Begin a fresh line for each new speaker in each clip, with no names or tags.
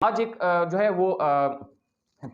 آج ایک جو ہے وہ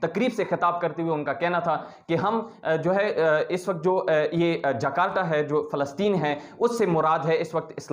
تقریب سے خطاب کرتے ہوئے ان کا کہنا تھا کہ ہم جو ہے اس وقت جو یہ جکارتا ہے جو فلسطین ہے اس سے مراد ہے اس وقت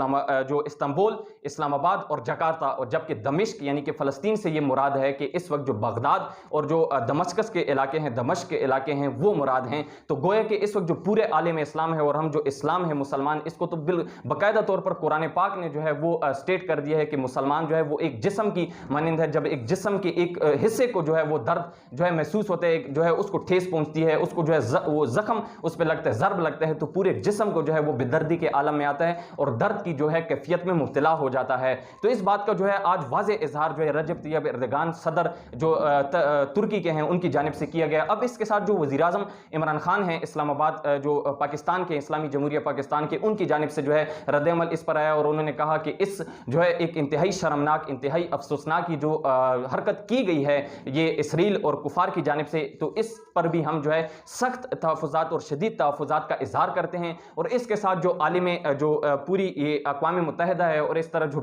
جو استنبول، اسلام آباد اور جکارتا، اور جبکہ دمشق یعنی کہ فلسطین سے یہ مراد ہے کہ اس وقت جو بغداد اور جو دمشق کے علاقے ہیں، دمشق کے علاقے ہیں، وہ مراد ہیں۔ تو گویا کہ اس وقت جو پورے عالم اسلام ہے اور ہم جو اسلام ہے مسلمان، اس کو تو باقاعدہ طور پر قرآن پاک نے جو ہے وہ اسٹیٹ کر دیا ہے کہ مسلمان جو ہے وہ ایک جسم کی مانند ہے۔ جب ایک جسم کے ایک حصے کو جو ہے وہ درد جو ہے محسوس ہوتا ہے، جو ہے اس کو ٹھیس پہنچتی ہے، اس کو جو ہے وہ زخم اس پہ لگتا ہے، ضرب لگتا ہے، تو پورے جسم کو جو ہے وہ بے دردی کے عالم میں آتا ہے اور درد کی جو ہے کیفیت میں مبتلا ہو جاتا ہے۔ تو اس بات کا جو ہے آج واضح اظہار جو ہے رجب طیب اردگان صدر جو ترکی کے ہیں ان کی جانب سے کیا گیا۔ اب اس کے ساتھ جو وزیر اعظم عمران خان ہیں اسلام آباد جو پاکستان کے، اسلامی جمہوریہ پاکستان کے، ان کی جانب سے جو ہے رد عمل اس پر آیا اور انہوں نے کہا کہ اس جو ہے ایک انتہائی شرمناک، انتہائی افسوسناک کی جو حرکت کی گئی ہے یہ اسرائیل اور کفار کی جانب سے، تو اس پر بھی ہم جو ہے سخت تحفظات اور شدید تحفظات کا اظہار کرتے ہیں۔ اور اس کے ساتھ جو عالم جو پوری یہ اقوام متحدہ ہے اور اس طرح جو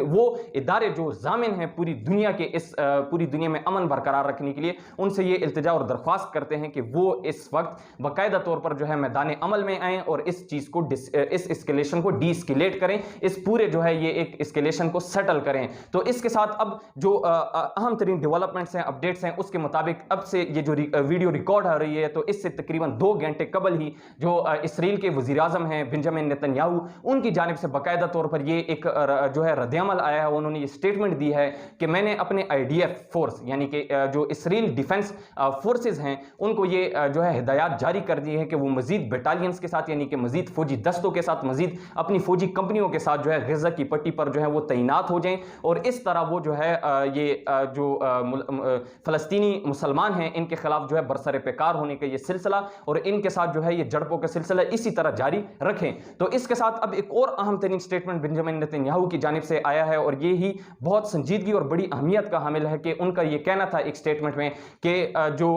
وہ ادارے جو ضامن ہیں پوری دنیا کے، اس پوری دنیا میں امن برقرار رکھنے کے لیے، ان سے یہ التجا اور درخواست کرتے ہیں کہ وہ اس وقت باقاعدہ طور پر جو ہے میدان عمل میں آئیں اور اس چیز کو اس اسکیلیشن کو ڈی اسکیلیٹ کریں، اس پورے جو ہے یہ ایک اسکیلیشن کو سیٹل کریں۔ تو اس کے ساتھ اب جو اہم ترین ڈیولپمنٹس ہیں، اپڈیٹس ہیں، اس کے مطابق اب سے یہ جو ویڈیو ریکارڈ ہو رہی ہے تو اس سے تقریباً 2 گھنٹے قبل ہی جو اسرائیل کے وزیر اعظم ہیں بنجامن نیتن یاہو، ان کی جانب سے باقاعدہ طور پر یہ ایک جو ہے رد عمل آیا ہے۔ انہوں نے یہ سٹیٹمنٹ دی ہے کہ میں نے اپنے IDF فورس یعنی کہ جو اسرائیل ڈیفنس فورسز ہیں ان کو یہ جو ہے ہدایات جاری کر دی ہے کہ وہ مزید بٹالینز کے ساتھ یعنی کہ مزید فوجی دستوں کے ساتھ، مزید اپنی فوجی کمپنیوں کے ساتھ جو ہے غزہ کی پٹی پر جو ہے وہ تعینات ہو جائیں، اور اس طرح وہ جو ہے یہ جو فلسطینی مسلمان ہیں ان کے خلاف جو ہے برسر پیکار ہونے کا یہ سلسلہ اور ان کے ساتھ جو ہے یہ جھڑپوں کا سلسلہ اسی طرح جاری رکھیں۔ تو اس کے ساتھ اب ایک اور اہم ترین سٹیٹمنٹ بنجامن نیتن یاہو کی جانب سے آیا ہے اور یہی بہت سنجیدگی اور بڑی اہمیت کا حامل ہے کہ ان کا یہ کہنا تھا ایک سٹیٹمنٹ میں کہ جو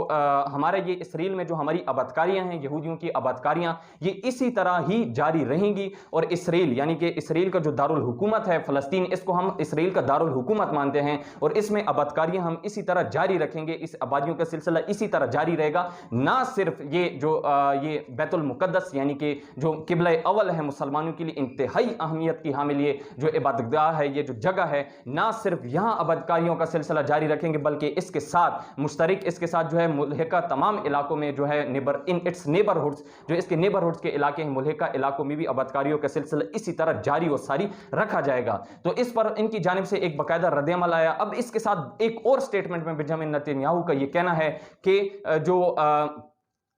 ہمارے یہ اسرائیل میں جو ہماری آبادکاریاں ہیں، یہودیوں کی آبادکاریاں، یہ اسی طرح ہی جاری رہیں گی، اور اسرائیل یعنی کہ اسرائیل کا جو دارالحکومت ہے فلسطین، اس کو ہم اسرائیل کا دارالحکومت مانتے ہیں اور اس میں آبادکاریاں ہم اسی طرح جاری رکھیں گے، اس آبادیوں کا سلسلہ اسی طرح جاری رہے گا۔ نہ صرف یہ جو یہ بیت المقدس یعنی کہ جو قبلہ اول ہے مسلمانوں کے لیے انتہائی اہمیت کی حامل یہ جو عبادت گاہ ہے، یہ جو جگہ ہے، نہ صرف یہاں آبادکاریوں کا سلسلہ جاری رکھیں گے بلکہ اس کے ساتھ مشترک، اس کے ساتھ جو ہے ملحقہ تمام علاقوں میں جو ہے نیبرہڈز جو اس کے نیبرہڈز کے علاقے ہیں، ملحقہ علاقوں میں بھی آبادکاریوں کا سلسلہ اسی طرح جاری و ساری رکھا جائے گا۔ تو اس پر ان کی جانب سے ایک باقاعدہ رد عمل آیا۔ اب اس کے ساتھ ایک اور سٹیٹمنٹ میں بنجامن نیتن یاہو کا یہ کہنا ہے کہ جو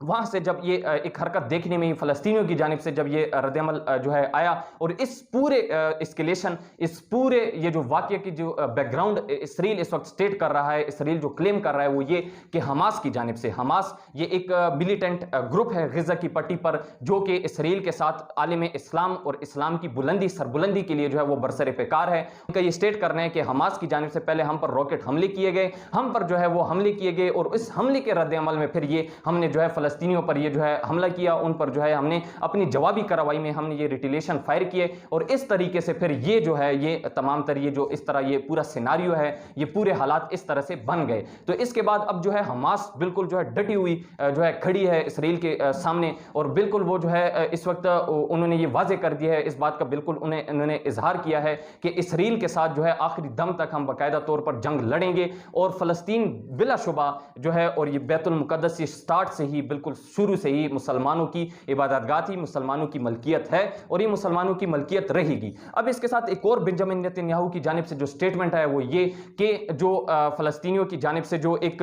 وہاں سے جب یہ ایک حرکت دیکھنے میں ہی فلسطینیوں کی جانب سے جب یہ رد عمل جو ہے آیا اور اس پورے اسکیلیشن، اس پورے یہ جو واقعے کی جو بیک گراؤنڈ اسرائیل اس وقت سٹیٹ کر رہا ہے، اسرائیل جو کلیم کر رہا ہے وہ یہ کہ حماس کی جانب سے، حماس یہ ایک ملیٹنٹ گروپ ہے غزہ کی پٹی پر جو کہ اسرائیل کے ساتھ عالم اسلام اور اسلام کی بلندی سربلندی کے لیے جو ہے وہ برسر پیکار ہے۔ ان کا یہ سٹیٹ کرنا ہے کہ حماس کی جانب سے پہلے ہم پر راکٹ حملے کیے گئے، ہم پر جو ہے وہ حملے کیے گئے اور اس حملے کے رد عمل میں پھر یہ ہم نے جو ہے فلسطینیوں پر یہ جو ہے حملہ کیا، ان پر جو ہے ہم نے اپنی جوابی کارروائی میں ہم نے یہ ریٹیلیشن فائر کیے، اور اس طریقے سے پھر یہ جو ہے یہ تمام تر یہ جو اس طرح یہ پورا سیناریو ہے، یہ پورے حالات اس طرح سے بن گئے۔ تو اس کے بعد اب جو ہے حماس بالکل جو ہے ڈٹی ہوئی جو ہے کھڑی ہے اسرائیل کے سامنے، اور بالکل وہ جو ہے اس وقت انہوں نے یہ واضح کر دیا ہے، اس بات کا بالکل انہوں نے اظہار کیا ہے کہ اسرائیل کے ساتھ جو ہے آخری دم تک ہم باقاعدہ طور پر جنگ لڑیں گے، اور فلسطین بلا شبہ جو ہے اور یہ بیت المقدس یہ سٹارٹ سے ہی بالکل شروع سے ہی مسلمانوں کی عبادت گاہ تھی، مسلمانوں کی ملکیت ہے اور یہ مسلمانوں کی ملکیت رہے گی۔ اب اس کے ساتھ ایک اور بنجامن نیتن یاہو کی جانب سے جو سٹیٹمنٹ ہے وہ یہ کہ جو فلسطینیوں کی جانب سے جو ایک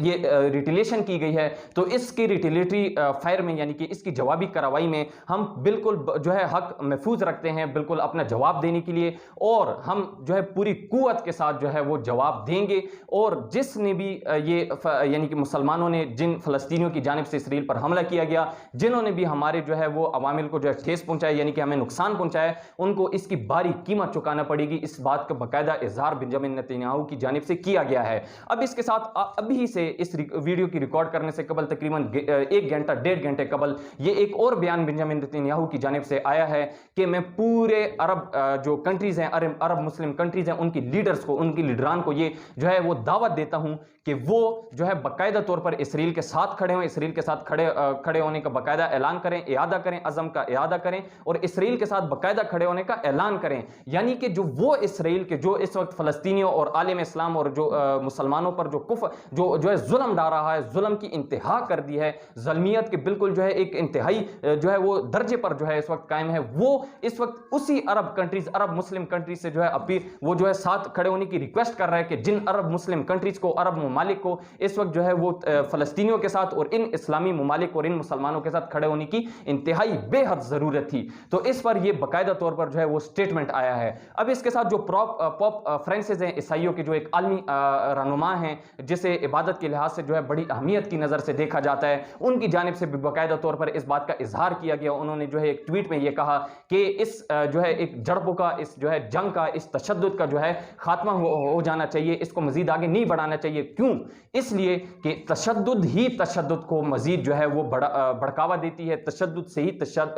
یہ ریٹیلیشن کی گئی ہے، تو اس کی ریٹیلیٹری فائر میں یعنی کہ اس کی جوابی کارروائی میں ہم بالکل جو ہے حق محفوظ رکھتے ہیں بالکل اپنا جواب دینے کے لیے، اور ہم جو ہے پوری قوت کے ساتھ جو ہے وہ جواب دیں گے، اور جس نے بھی یہ یعنی کہ مسلمانوں نے جن فلسطینیوں کی جانب سے اسرائیل پر حملہ کیا گیا، جنہوں نے بھی ہمارے جو ہے وہ عوامل کو جو ہے ٹھیس پہنچایا یعنی کہ ہمیں نقصان پہنچایا، ان کو اس کی باری قیمت چکانا پڑے گی۔ اس بات کا باقاعدہ اظہار بنجامن نیتن یاہو کی جانب سے کیا گیا ہے۔ اب اس کے ساتھ ابھی سے اس ویڈیو کی ریکارڈ کرنے سے قبل تقریباً 1 گھنٹہ 1.5 گھنٹے قبل یہ ایک اور بیان بنجامن نتنیاہو کی جانب سے آیا ہے کہ میں پورے عرب جو کنٹریز ہیں، عرب مسلم کنٹریز ہیں، ان کی لیڈرز کو، ان کی لیڈران کو یہ جو ہے وہ دعوت دیتا ہوں کہ وہ جو ہے باقاعدہ طور پر اسرائیل کے ساتھ کھڑے ہوں، اسرائیل کے ساتھ کھڑے ہونے کا باقاعدہ اعلان کریں، اعادہ کریں، عزم کا اعادہ کریں اور اسرائیل کے ساتھ باقاعدہ کھڑے ہونے کا اعلان کریں۔ یعنی کہ جو وہ اسرائیل کے جو اس وقت فلسطینیوں اور عالم اسلام اور جو مسلمانوں پر جو کفر جو ہے ظلم ڈال رہا ہے، ظلم کی انتہا کر دی ہے، ظلمیت کے بالکل جو ہے ایک انتہائی جو ہے وہ درجے پر جو ہے اس وقت قائم ہے، وہ اس وقت اسی عرب کنٹریز، عرب مسلم کنٹریز سے جو ہے ابھی وہ جو ہے ساتھ کھڑے ہونے کی ریکویسٹ کر رہا ہے کہ جن عرب مسلم کنٹریز کو، عرب ممالک کو اس وقت جو ہے وہ فلسطینیوں کے ساتھ اور ان اسلامی ممالک اور ان مسلمانوں کے ساتھ کھڑے ہونے کی انتہائی بے حد ضرورت تھی۔ تو اس پر یہ باقاعدہ طور پر جو ہے وہ سٹیٹمنٹ آیا ہے۔ اب اس کے ساتھ جو پوپ فرانسس ہیں، عیسائیوں کے جو ایک عالمی رہنما ہیں، جسے عبادت کے لحاظ سے جو ہے بڑی اہمیت کی نظر سے دیکھا جاتا ہے، ان کی جانب سے بھی باقاعدہ طور پر اس بات کا اظہار کیا گیا۔ انہوں نے جو ہے ایک ٹویٹ میں یہ کہا کہ اس جو ہے ایک جڑپوں کا، اس جو ہے جنگ کا، اس تشدد کا جو ہے خاتمہ ہو جانا چاہیے، اس کو مزید آگے نہیں بڑھانا چاہیے۔ کیوں؟ اس لیے کہ تشدد ہی تشدد کو مزید جو ہے وہ بڑھکاوا دیتی ہے، تشدد سے ہی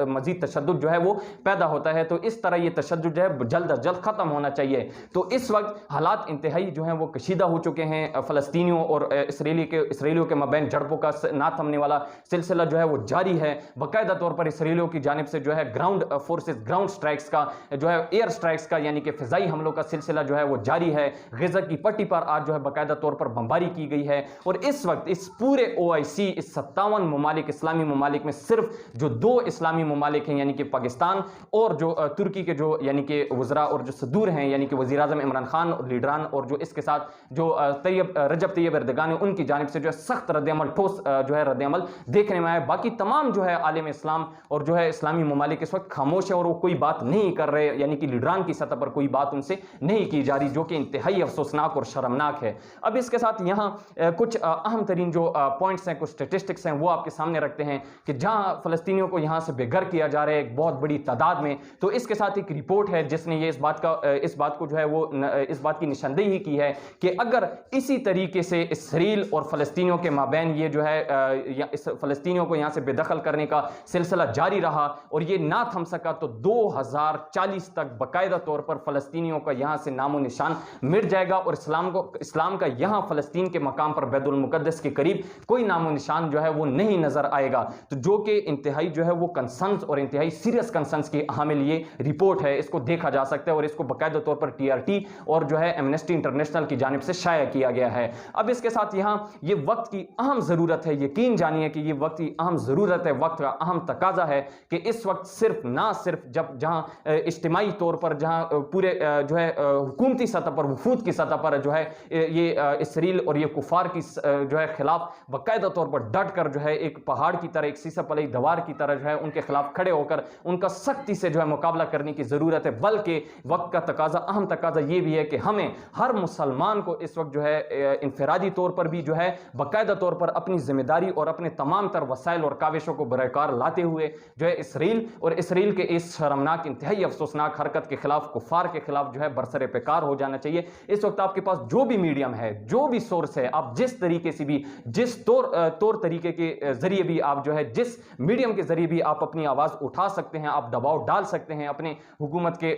مزید تشدد جو ہے وہ پیدا ہوتا ہے۔ تو اس طرح یہ تشدد جو ہے جلد از جلد ختم ہونا چاہیے۔ تو اس وقت حالات انتہائی جو ہیں وہ کشیدہ ہو چکے ہیں، فلسطینیوں اور اسرائیلیوں کے مابین جھڑپوں کا نہ تھمنے والا سلسلہ جو ہے وہ جاری ہے۔ باقاعدہ طور پر اسرائیلیوں کی جانب سے جو ہے گراؤنڈ فورسز، گراؤنڈ سٹرائکس کا جو ہے ایئر سٹرائکس کا یعنی کہ فضائی حملوں کا سلسلہ جو ہے وہ جاری ہے۔ غزہ کی پٹی پر آج جو ہے باقاعدہ طور پر بمباری کی گئی ہے اور اس وقت اس پورے OIC، اس 57 ممالک، اسلامی ممالک میں صرف جو 2 اسلامی ممالک ہیں یعنی کہ پاکستان اور جو ترکی کے جو یعنی کہ وزراء اور جو صدور ہیں یعنی کہ وزیر اعظم عمران خان اور لیڈران اور جو اس کے ساتھ جو رجب طیب اردگان ہیں، ان کی جانب سے جو ہے سخت رد عمل، ٹھوس جو ہے رد عمل دیکھنے میں آیا۔ باقی تمام جو ہے عالم اسلام اور جو ہے اسلامی ممالک اس وقت خاموش ہے اور وہ کوئی بات نہیں کر رہے، یعنی کہ لیڈران کی سطح پر کوئی بات ان سے نہیں کی جا رہی، جو کہ انتہائی افسوسناک اور شرمناک ہے۔ اب اس کے ساتھ یہاں کچھ اہم ترین جو پوائنٹس ہیں، کچھ سٹیٹسٹکس ہیں، وہ آپ کے سامنے رکھتے ہیں کہ جہاں فلسطینیوں کو یہاں سے بے گھر کیا جا رہا ہے ایک بہت بڑی تعداد میں، تو اس کے ساتھ ایک رپورٹ ہے جس نے یہ اس بات کو جو ہے وہ اس بات کی نشاندہی کی ہے کہ اگر اسی طریقے سے اسرائیل اور فلسطینیوں کے مابین یہ جو ہے فلسطینیوں کو یہاں سے بے دخل کرنے کا سلسلہ جاری رہا اور یہ نہ تھم سکا تو 2040 تک باقاعدہ طور پر فلسطینیوں کا یہاں سے نام و نشان مٹ جائے گا اور اسلام کا یہاں فلسطین کے مقام پر بیت المقدس کے قریب کوئی نام و نشان جو ہے وہ نہیں نظر آئے گا۔ تو جو کہ انتہائی جو ہے وہ کنسرنز اور انتہائی سیریس کنسرنز کی حامل یہ رپورٹ ہے، اس کو دیکھا جا سکتا ہے اور اس کو باقاعدہ طور پر TRT اور جو ہے ایمنسٹی انٹرنیشنل کی جانب سے شائع کیا گیا ہے۔ اب اس کے ساتھ یہاں یہ وقت کی اہم ضرورت ہے، یقین جانیے کہ یہ وقت کی اہم ضرورت ہے، وقت کا اہم تقاضا ہے کہ اس وقت صرف نہ صرف جہاں اجتماعی طور پر جہاں پورے جو ہے حکومتی سطح پر، وفود کی سطح پر جو ہے یہ اسرائیل اور یہ کفار کی جو ہے خلاف باقاعدہ طور پر ڈٹ کر جو ہے ایک پہاڑ کی طرح، ایک سیسہ پلئی دوار کی طرح جو ہے ان کے خلاف کھڑے ہو کر ان کا سختی سے جو ہے مقابلہ کرنے کی ضرورت ہے، بلکہ وقت کا تقاضا، اہم تقاضا یہ بھی ہے کہ ہمیں ہر مسلمان کو اس وقت جو ہے انفرادی طور پر بھی جو ہے باقاعدہ طور پر اپنی ذمہ داری اور اپنے تمام تر وسائل اور کاوشوں کو برائے کار لاتے ہوئے جو ہے اسرائیل کے اس شرمناک، انتہائی افسوسناک حرکت کے خلاف، کفار کے خلاف جو ہے برسر پیکار ہو جانا چاہیے۔ اس وقت آپ کے پاس جو بھی میڈیم ہے، جو بھی سورس ہے، آپ جس طریقے سے بھی، جس طور طریقے کے ذریعے بھی آپ جو ہے جس میڈیم کے ذریعے بھی آپ اپنی آواز اٹھا سکتے ہیں، آپ دباؤ ڈال سکتے ہیں اپنے حکومت کے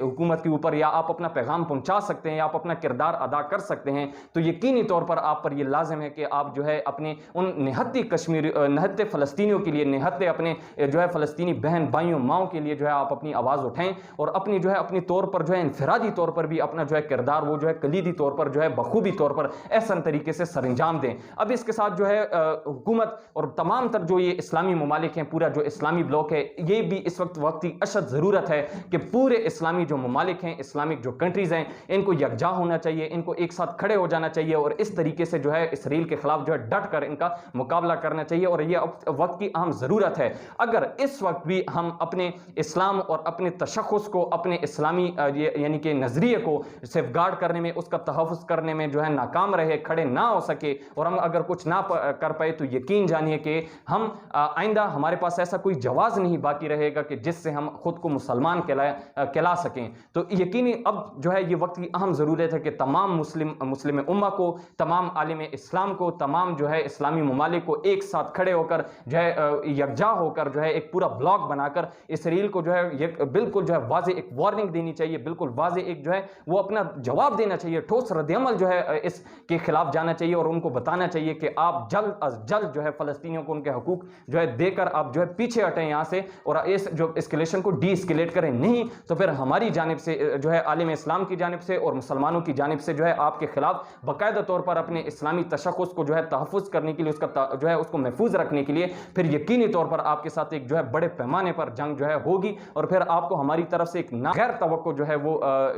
اوپر، یا آپ اپنا پیغام پہنچا سکتے ہیں، یا آپ اپنا کردار ادا کر سکتے ہیں، تو یقینی طور پر آپ پر یہ لازم ہے کہ آپ جو ہے اپنے ان نہتے فلسطینیوں کے لیے، نہتے اپنے جو ہے فلسطینی بہن بھائیوں ماؤں کے لیے جو ہے آپ اپنی آواز اٹھائیں اور اپنی جو ہے اپنی طور پر جو ہے انفرادی طور پر بھی اپنا جو ہے کردار وہ جو ہے کلیدی طور پر جو ہے بخوبی طور پر احسن طریقے سے سر انجام دیں۔ اب اس کے ساتھ جو ہے حکومت اور تمام تر جو یہ اسلامی ممالک ہیں، پورا جو اسلامی بلاک ہے، یہ بھی اس وقت وقتی اشد ضرورت ہے کہ پورے اسلامی جو ممالک ہیں، اسلامک جو کنٹریز ہیں، ان کو یکجا ہونا چاہیے، ان کو ایک ساتھ کھڑے ہو جانا چاہیے اور اس طریقے سے جو ہے اسرائیل کے خلاف جو ہے ڈٹ کر ان کا مقابلہ کرنا چاہیے اور یہ وقت کی اہم ضرورت ہے۔ اگر اس وقت بھی ہم اپنے اسلام اور اپنے تشخص کو، اپنے اسلامی یعنی کہ نظریے کو سیف گارڈ کرنے میں، اس کا تحفظ کرنے میں جو ہے ناکام رہے، کھڑے نہ ہو سکے اور ہم اگر کچھ نہ کر پائے تو یقین جانیے کہ ہم آئندہ ہمارے پاس ایسا کوئی جواز نہیں باقی رہے گا کہ جس سے ہم خود کو مسلمان کہلا سکیں۔ تو یقینی اب جو ہے یہ وقت کی اہم ضرورت ہے کہ تمام مسلم امہ کو، تمام عالم اسلام کو، تمام جو ہے اسلامی ممالک کو ایک ساتھ کھڑے ہو کر جو ہے یکجا ہو کر جو ہے ایک پورا بلاک بنا کر اسرائیل کو جو ہے بالکل جو ہے واضح ایک وارننگ دینی چاہیے، بالکل واضح ایک جو ہے وہ اپنا جواب دینا چاہیے، ٹھوس رد عمل جو ہے اس کے خلاف جانا چاہیے، اور ان کو بتانا چاہیے کہ آپ جلد از جلد جو ہے فلسطینیوں کو ان کے حقوق جو ہے دے کر آپ جو ہے پیچھے ہٹیں یہاں سے، اور اس جو اسکیلیشن کو ڈی اسکیلیٹ کریں، نہیں تو پھر ہماری جانب سے جو ہے عالم اسلام کی جانب سے اور مسلمانوں کی جانب سے جو ہے آپ کے خلاف باقاعدہ طور پر اپنے اسلامی تشخص کو جو ہے تحفظ کرنے کے لیے، اس کا جو ہے اس کو محفوظ رکھنے کے لیے پھر یقینی طور پر آپ کے ساتھ ایک جو ہے بڑے پیمانے پر جنگ جو ہے ہوگی، اور پھر آپ کو ہماری طرف سے ایک غیر توقع جو ہے وہ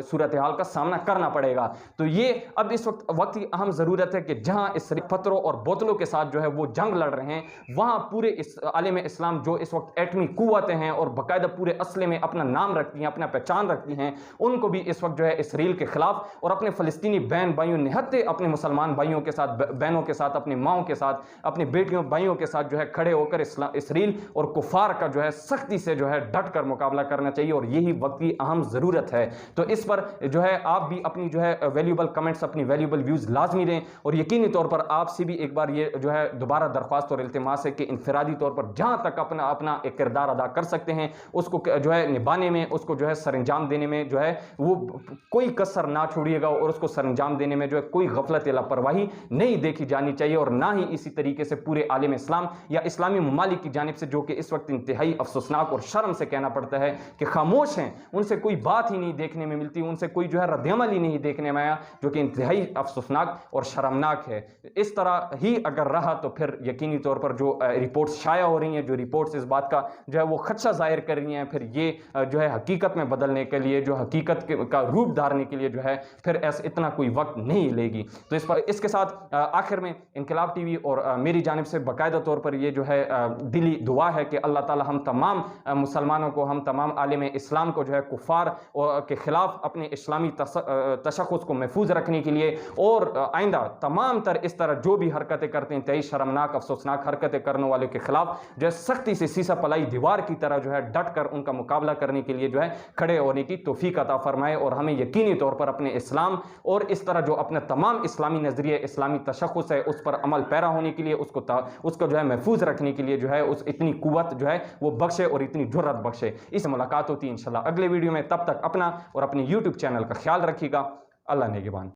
صورتحال کا سامنا کرنا پڑے گا۔ تو یہ اب اس وقت کی اہم ضرورت ہے کہ جہاں اس پتھروں اور بوتلوں کے ساتھ جو ہے وہ جنگ لڑ رہے ہیں، وہاں پورے عالم اسلام جو اس وقت ایٹمی قوتیں ہیں اور باقاعدہ پورے اسلحے میں اپنا نام رکھتی ہیں، اپنا پہچان رکھتی ہیں، ان کو بھی اس وقت جو ہے اسرائیل کے خلاف اور اپنے فلسطینی بہن بھائیوں نہتے اپنے مسلمان بھائیوں کے ساتھ، بہنوں کے ساتھ، اپنی ماؤں کے ساتھ، اپنی بیٹیوں بھائیوں کے ساتھ جو ہے کھڑے ہو کر اسرائیل اور کفار کا جو ہے سختی سے جو ہے ڈٹ کر مقابلہ کرنا چاہیے، اور یہی وقت کی اہم ضرورت ہے۔ تو اس پر جو ہے آپ بھی اپنی جو ہے ویلیوبل کمنٹس، اپنی ویلیوبل ویوز لازمی دیں، اور یقینی طور پر آپ سے بھی ایک بار یہ جو ہے دوبارہ درخواست اور التماس ہے کہ انفرادی طور پر جہاں تک اپنا ایک کردار ادا کر سکتے ہیں اس کو جو ہے نبھانے میں، اس کو جو ہے سر انجام دینے میں جو ہے وہ کوئی کسر نہ چھوڑیے گا، اور اس کو سر انجام دینے میں جو ہے کوئی غفلت یا لاپرواہی نہیں دیکھی جانی چاہیے، اور نہ ہی اسی طریقے سے پورے عالم اسلام یا اسلامی ممالک کی جانب سے، جو کہ اس وقت انتہائی افسوسناک اور شرم سے کہنا پڑتا ہے کہ خاموش ہیں، ان سے کوئی بات ہی نہیں دیکھنے میں ملتی، ان سے کوئی جو ہے رد عمل ہی نہیں دیکھنے میں آیا، جو کہ انتہائی افسوسناک اور شرمناک ہے۔ اس طرح ہی اگر رہا تو پھر یقینی طور پر جو رپورٹس شائع ہو رہی ہیں، جو رپورٹس اس بات کا جو ہے وہ خدشہ ظاہر کر رہی ہیں، پھر یہ جو ہے حقیقت میں بدلنے کے لیے، جو حقیقت کا روپ دھارنے کے لیے جو ہے پھر اتنا کوئی وقت نہیں لے گی۔ تو اس کے ساتھ آخر میں انقلاب ٹی وی اور میری جانب سے باقاعدہ طور پر یہ جو ہے دلی دعا ہے کہ اللہ تعالی ہم تمام مسلمانوں کو، ہم تمام عالم اسلام کو جو ہے کفار کے خلاف اپنے اسلامی تشخص کو محفوظ رکھنے کے لیے، اور آئندہ تمام تر اس طرح جو بھی حرکتیں کرتے ہیں، انتہائی شرمناک افسوسناک حرکتیں کرنے والے کے خلاف جو ہے سختی سے سیسا پلائی دیوار کی طرح جو ہے ڈٹ کر ان کا مقابلہ کرنے کے لیے جو ہے کھڑے ہونے کی توفیق عطا فرمائے، اور ہمیں یقینی طور پر اپنے اسلام اور اس طرح جو اپنے تمام اسلامی نظریے، اسلامی تشخص ہے، اس پر عمل پیرا ہونے کے لیے، اس کو جو ہے محفوظ رکھنے کے لیے جو ہے اتنی قوت جو ہے وہ بخشے اور اتنی جرأت بخشے۔ اس سے ملاقات ہوتی ہے انشاءاللہ اگلے ویڈیو میں، تب تک اپنا اور اپنی یوٹیوب چینل کا خیال رکھیے گا۔ اللہ نگہبان۔